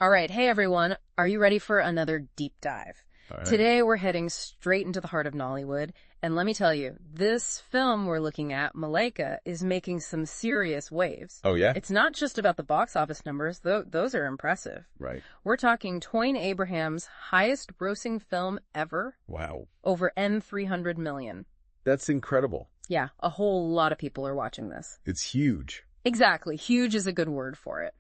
All right, hey everyone, are you ready for another deep dive? All right. Today we're heading straight into the heart of Nollywood, and let me tell you, this film we're looking at, Malaika, is making some serious waves. Oh, yeah? It's not just about the box office numbers, though those are impressive. Right. We're talking Toyin Abraham's highest grossing film ever, Wow. over N$300 million. That's incredible. Yeah, a whole lot of people are watching this. It's huge. Exactly, huge is a good word for it.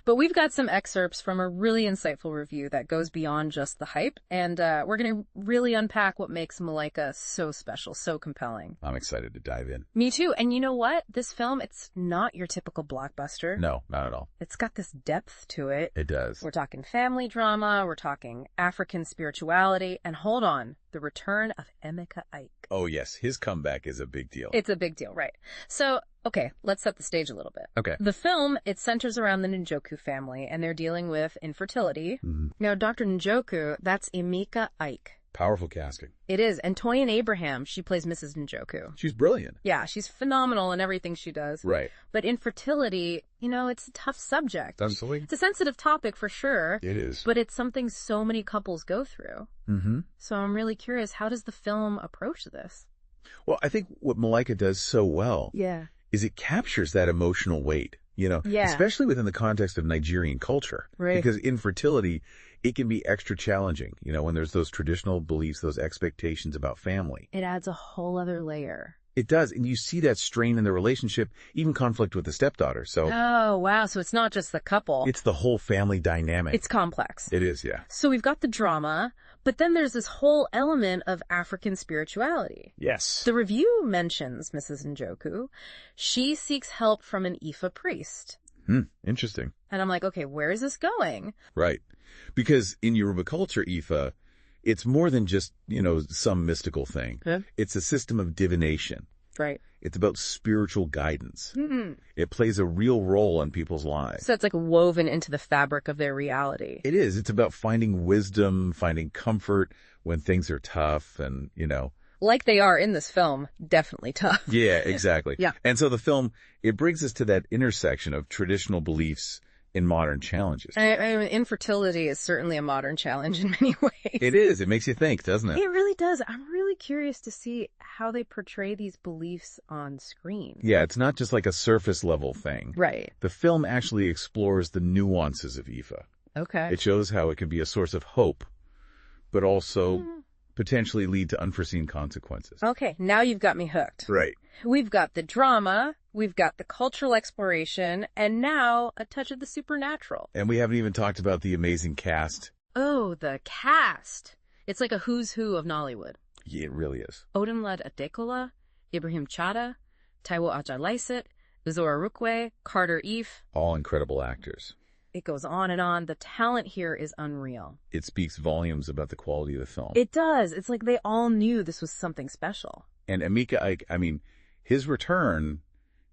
But we've got some excerpts from a really insightful review that goes beyond just the hype, and we're going to really unpack what makes Malaika so special, so compelling. I'm excited to dive in. Me too. And you know what? This film, it's not your typical blockbuster. No, not at all. It's got this depth to it. It does. We're talking family drama, we're talking African spirituality, and hold on, the return of Emeka Ike. Oh, yes. His comeback is a big deal. It's a big deal, right. So, okay, let's set the stage a little bit. Okay. The film, it centers around the Njoku family, and they're dealing with infertility. Mhm. Now, Dr. Njoku, that's Emeka Ike. Powerful casting. It is. And Toyin Abraham, she plays Mrs. Njoku. She's brilliant. Yeah, she's phenomenal in everything she does. Right. But infertility, it's a tough subject. Absolutely. It's a sensitive topic for sure. It is. But it's something so many couples go through. Mm-hmm. So I'm really curious, how does the film approach this? Well, I think what Malaika does so well is it captures that emotional weight, Yeah. especially within the context of Nigerian culture. Right. Because infertility, it can be extra challenging, when there's those traditional beliefs, those expectations about family. It adds a whole other layer. It does. And you see that strain in the relationship, even conflict with the stepdaughter. So Oh, wow. So it's not just the couple. it's the whole family dynamic. It's complex. It is, yeah. So we've got the drama, but then there's this whole element of African spirituality. Yes. The review mentions Mrs. Njoku. She seeks help from an Ifa priest. Interesting. And I'm like, okay, where is this going? Right. Because in Yoruba culture, Ifa, it's more than just, some mystical thing. Yeah. It's a system of divination. Right. It's about spiritual guidance. It plays a real role in people's lives. So it's like woven into the fabric of their reality. It is. It's about finding wisdom, finding comfort when things are tough and, Like they are in this film, definitely tough. Yeah, exactly. Yeah. And so the film, it brings us to that intersection of traditional beliefs and modern challenges. I mean, infertility is certainly a modern challenge in many ways. It is. It makes you think, doesn't it? It really does. I'm really curious to see how they portray these beliefs on screen. Yeah, it's not just like a surface level thing. Right. The film actually explores the nuances of Ifa. Okay. It shows how it can be a source of hope, but also potentially lead to unforeseen consequences. Okay, now you've got me hooked. Right. We've got the drama, we've got the cultural exploration, and now a touch of the supernatural. And we haven't even talked about the amazing cast. Oh, the cast. It's like a who's who of Nollywood. Yeah, it really is. Odunlade Adekola, Ibrahim Chatta, Taiwo Ajai-Lycett, Uzor Arukwe, Carter Eve. All incredible actors. It goes on and on. The talent here is unreal. It speaks volumes about the quality of the film. It does. It's like they all knew this was something special. And Emeka Ike, his return,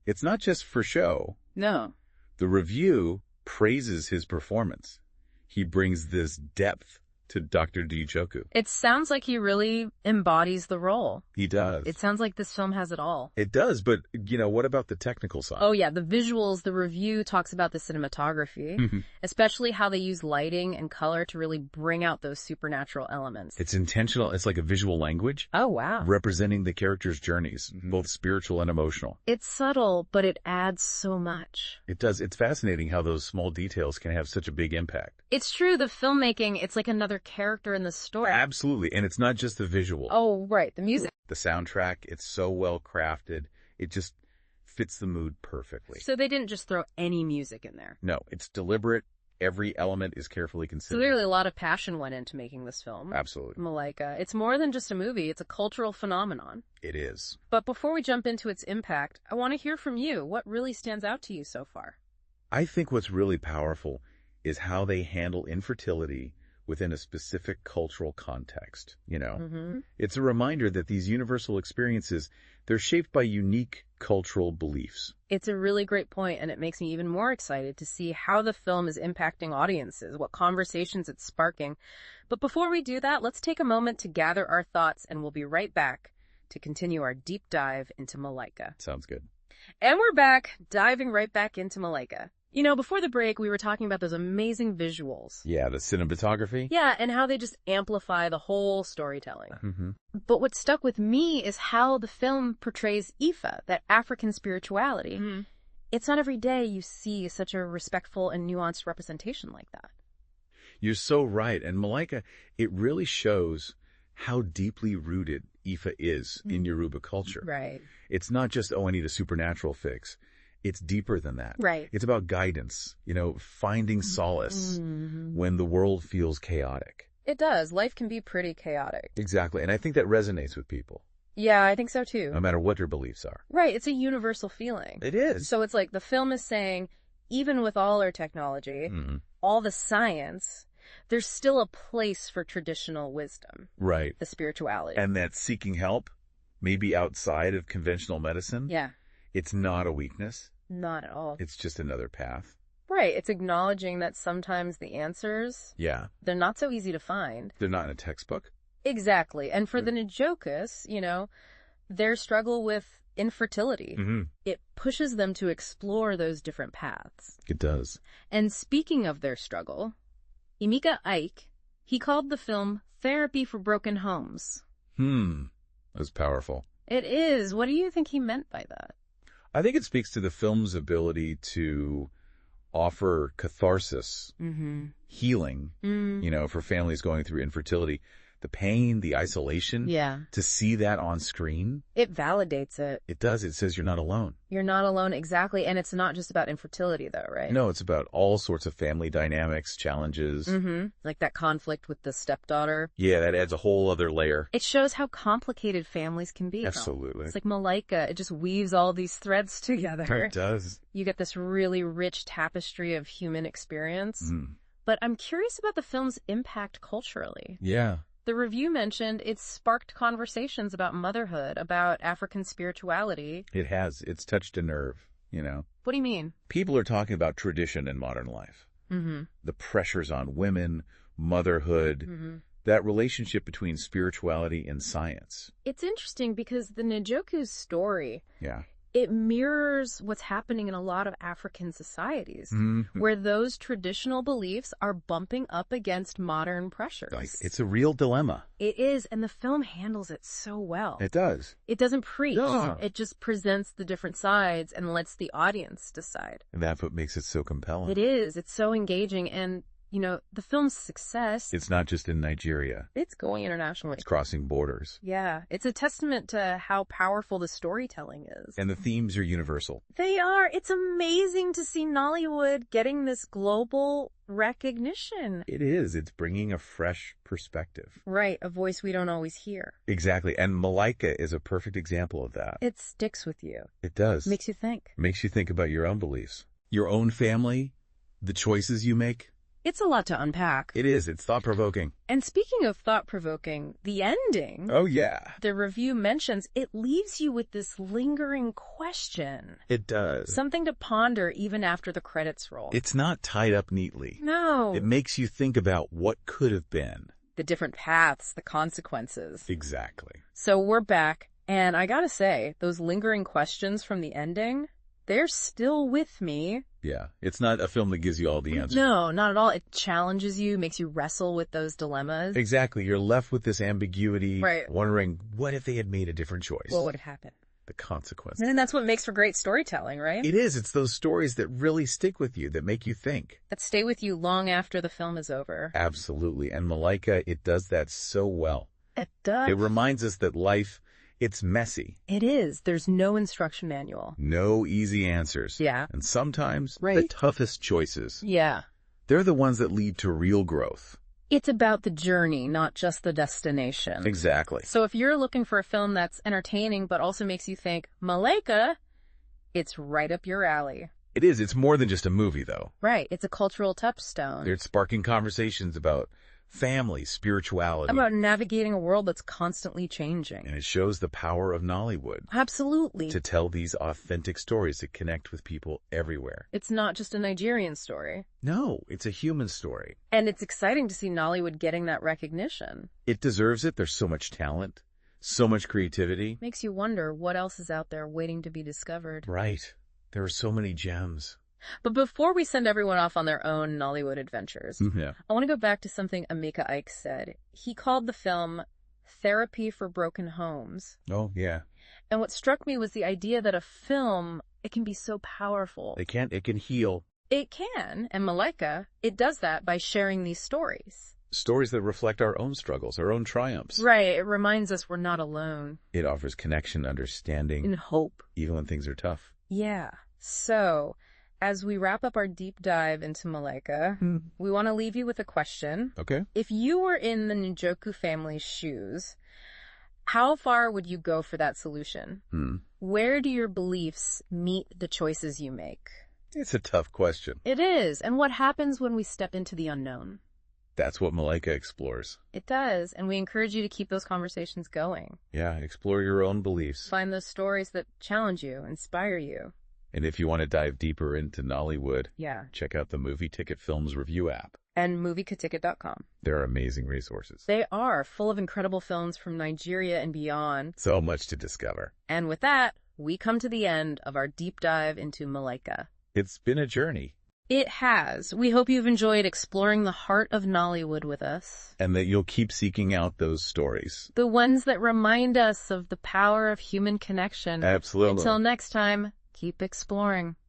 it's not just for show. No. The review praises his performance. He brings this depth to Dr. Njoku. It sounds like he really embodies the role. He does. It sounds like this film has it all. It does, but, what about the technical side? Oh, yeah, the visuals, the review talks about the cinematography, especially how they use lighting and color to really bring out those supernatural elements. It's intentional. It's like a visual language. Oh, wow. Representing the characters' journeys, both spiritual and emotional. It's subtle, but it adds so much. It does. It's fascinating how those small details can have such a big impact. It's true, the filmmaking, it's like another character in the story. Absolutely. And it's not just the visual. Oh, right, the music. The soundtrack, it's so well crafted. It just fits the mood perfectly. So they didn't just throw any music in there. No, it's deliberate. Every element is carefully considered. Clearly a lot of passion went into making this film. Absolutely. Malaika. It's more than just a movie. It's a cultural phenomenon. It is. But before we jump into its impact, I want to hear from you. What really stands out to you so far? I think what's really powerful is how they handle infertility within a specific cultural context. It's a reminder that these universal experiences, they're shaped by unique cultural beliefs. It's a really great point, and it makes me even more excited to see how the film is impacting audiences, what conversations it's sparking. But before we do that, let's take a moment to gather our thoughts, and we'll be right back to continue our deep dive into Malaika. Sounds good. And we're back, diving right back into Malaika. Before the break, we were talking about those amazing visuals. Yeah, the cinematography. Yeah, and how they just amplify the whole storytelling. Mm-hmm. But what stuck with me is how the film portrays Ifa, that African spirituality. Mm-hmm. It's not every day you see such a respectful and nuanced representation like that. You're so right. And Malaika, it really shows how deeply rooted Ifa is in Yoruba culture. Right. It's not just, I need a supernatural fix. It's deeper than that. Right. It's about guidance, finding solace when the world feels chaotic. It does. Life can be pretty chaotic. Exactly. And I think that resonates with people. Yeah, I think so too. No matter what their beliefs are. Right. It's a universal feeling. It is. So it's like the film is saying, even with all our technology, all the science, there's still a place for traditional wisdom. Right. The spirituality. And that seeking help, maybe outside of conventional medicine. Yeah. It's not a weakness. Not at all. It's just another path. Right. It's acknowledging that sometimes the answers, they're not so easy to find. They're not in a textbook. Exactly. And for the Njokus, their struggle with infertility, it pushes them to explore those different paths. It does. And speaking of their struggle, Emeka Ike, he called the film Therapy for Broken Homes. That was powerful. It is. What do you think he meant by that? I think it speaks to the film's ability to offer catharsis, healing, for families going through infertility. The pain, the isolation. Yeah. To see that on screen. It validates it. It does. It says you're not alone. You're not alone, exactly. And it's not just about infertility, though, right? No, it's about all sorts of family dynamics, challenges. Like that conflict with the stepdaughter. Yeah, that adds a whole other layer. It shows how complicated families can be. Absolutely. It's like Malaika. It just weaves all these threads together. It does. You get this really rich tapestry of human experience. But I'm curious about the film's impact culturally. Yeah. The review mentioned it sparked conversations about motherhood, about African spirituality. It has. It's touched a nerve, What do you mean? People are talking about tradition in modern life. The pressures on women, motherhood, that relationship between spirituality and science. It's interesting because the Njoku's story, Yeah. it mirrors what's happening in a lot of African societies, where those traditional beliefs are bumping up against modern pressures. It's a real dilemma. It is, and the film handles it so well. It does. It doesn't preach. No. It just presents the different sides and lets the audience decide. And that's what makes it so compelling. It is. It's so engaging, and the film's success... It's not just in Nigeria. It's going internationally. It's crossing borders. Yeah. It's a testament to how powerful the storytelling is. And the themes are universal. They are. It's amazing to see Nollywood getting this global recognition. It is. It's bringing a fresh perspective. Right. A voice we don't always hear. Exactly. And Malaika is a perfect example of that. It sticks with you. It does. Makes you think. Makes you think about your own beliefs. Your own family, the choices you make. It's a lot to unpack. It is. It's thought-provoking. And speaking of thought-provoking, the ending... Oh, yeah. The review mentions it leaves you with this lingering question. It does. Something to ponder even after the credits roll. It's not tied up neatly. No. It makes you think about what could have been. The different paths, the consequences. Exactly. So we're back, and I gotta say, those lingering questions from the ending... They're still with me. Yeah. It's not a film that gives you all the answers. No, not at all. It challenges you, makes you wrestle with those dilemmas. Exactly. You're left with this ambiguity, right. Wondering, what if they had made a different choice? What would have happened? The consequences. And that's what makes for great storytelling, right? It is. It's those stories that really stick with you, that make you think. That stay with you long after the film is over. Absolutely. And Malaika, it does that so well. It does. It reminds us that life... It's messy. It is. There's no instruction manual. No easy answers. Yeah. And sometimes the toughest choices. Yeah. They're the ones that lead to real growth. It's about the journey, not just the destination. Exactly. So if you're looking for a film that's entertaining but also makes you think, Malaika, it's right up your alley. It is. It's more than just a movie, though. Right. It's a cultural touchstone. It's sparking conversations about family, spirituality. About navigating a world that's constantly changing. And it shows the power of Nollywood. Absolutely. To tell these authentic stories that connect with people everywhere. It's not just a Nigerian story. No, it's a human story. And it's exciting to see Nollywood getting that recognition. It deserves it. There's so much talent, so much creativity. Makes you wonder what else is out there waiting to be discovered. Right. There are so many gems. But before we send everyone off on their own Nollywood adventures, Yeah. I want to go back to something Emeka Ike said. He called the film Therapy for Broken Homes. Oh, yeah. And what struck me was the idea that a film, it can be so powerful. It can heal. It can, and Malaika, it does that by sharing these stories. Stories that reflect our own struggles, our own triumphs. Right, it reminds us we're not alone. It offers connection, understanding. And hope. Even when things are tough. Yeah. So, as we wrap up our deep dive into Malaika, we want to leave you with a question. Okay. If you were in the Njoku family's shoes, how far would you go for that solution? Where do your beliefs meet the choices you make? It's a tough question. It is. And what happens when we step into the unknown? That's what Malaika explores. It does. And we encourage you to keep those conversations going. Yeah, explore your own beliefs. Find those stories that challenge you, inspire you. And if you want to dive deeper into Nollywood, check out the Movie Ticket Films Review app. And moviekaticket.com. They're amazing resources. They are full of incredible films from Nigeria and beyond. So much to discover. And with that, we come to the end of our deep dive into Malaika. It's been a journey. It has. We hope you've enjoyed exploring the heart of Nollywood with us. And that you'll keep seeking out those stories. The ones that remind us of the power of human connection. Absolutely. Until next time, keep exploring.